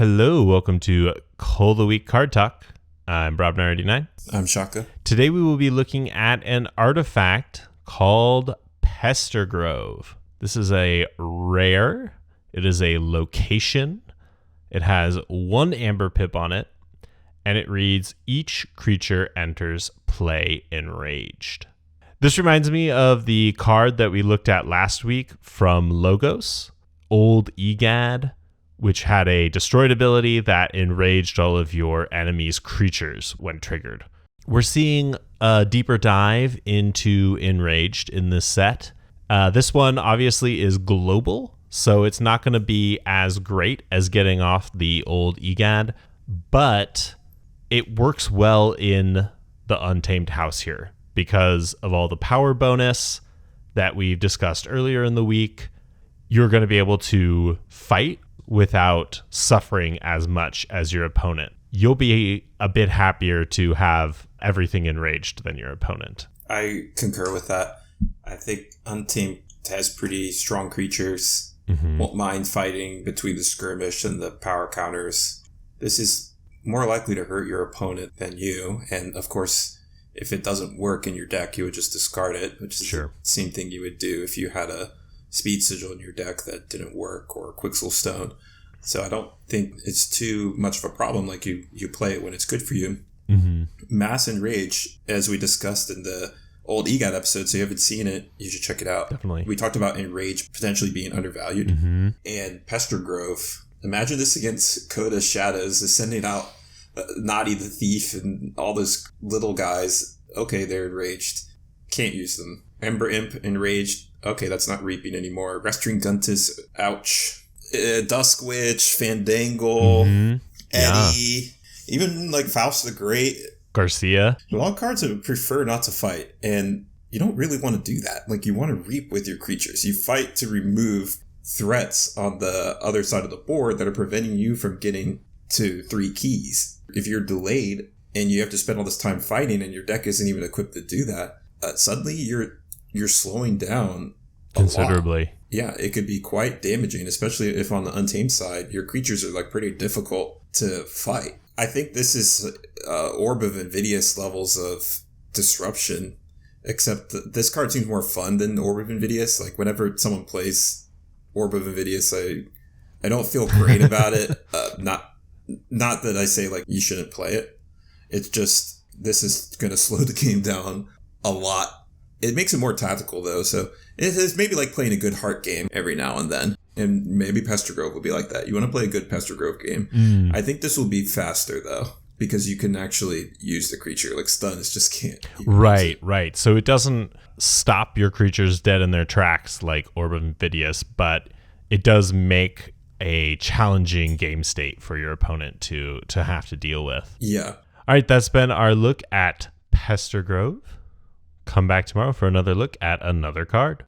Hello, welcome to Call the Week Card Talk. I'm Rob99. I'm Shaka. Today we will be looking at an artifact called Pester Grove. This is a rare. It is a location. It has one amber pip on it, and it reads, each creature enters play enraged. This reminds me of the card that we looked at last week from Logos, Old Egad, which had a destroyed ability that enraged all of your enemy's creatures when triggered. We're seeing a deeper dive into enraged in this set. This one obviously is global, so it's not going to be as great as getting off the Old Egad, but it works well in the Untamed house here because of all the power bonus that we've discussed earlier in the week. You're going to be able to fight without suffering as much as your opponent. You'll be a bit happier to have everything enraged than your opponent. I concur with that. I think Untamed has pretty strong creatures. Won't mind fighting between the skirmish and the power counters. This is more likely to hurt your opponent than you. And of course, if it doesn't work in your deck, you would just discard it, which is the same thing you would do if you had a Speed Sigil in your deck that didn't work, or Quixel Stone. So I don't think it's too much of a problem. Like you play it when it's good for you. Mass Enrage, as we discussed in the Old Egad episode, so you haven't seen it, you should check it out. Definitely. We talked about Enrage potentially being undervalued. And Pester Grove. Imagine this against Coda Shadows, is sending out Naughty the Thief and all those little guys. Okay, they're enraged. Can't use them. Ember Imp enraged. Okay, that's not reaping anymore. Restring Guntus, ouch. Dusk Witch, Fandangle, Eddie, even like Faust the Great. Garcia. A lot of cards that prefer not to fight, and you don't really want to do that. Like, you want to reap with your creatures. You fight to remove threats on the other side of the board that are preventing you from getting to 3 keys. If you're delayed and you have to spend all this time fighting and your deck isn't even equipped to do that, suddenly you're slowing down considerably. Yeah, it could be quite damaging, especially if on the Untamed side, your creatures are like pretty difficult to fight. I think this is Orb of Invidious levels of disruption, except this card seems more fun than Orb of Invidious. Like, whenever someone plays Orb of Invidious, I don't feel great about it. Not that I say like you shouldn't play it. It's just, this is going to slow the game down a lot. It makes it more tactical, though, so it is maybe like playing a good heart game every now and then. And maybe Pester Grove will be like that. You want to play a good Pester Grove game. I think this will be faster, though, because you can actually use the creature. Like, stuns just can't. Right. So it doesn't stop your creatures dead in their tracks like Orb of Invidious, but it does make a challenging game state for your opponent to have to deal with. Yeah. All right, that's been our look at Pester Grove. Come back tomorrow for another look at another card.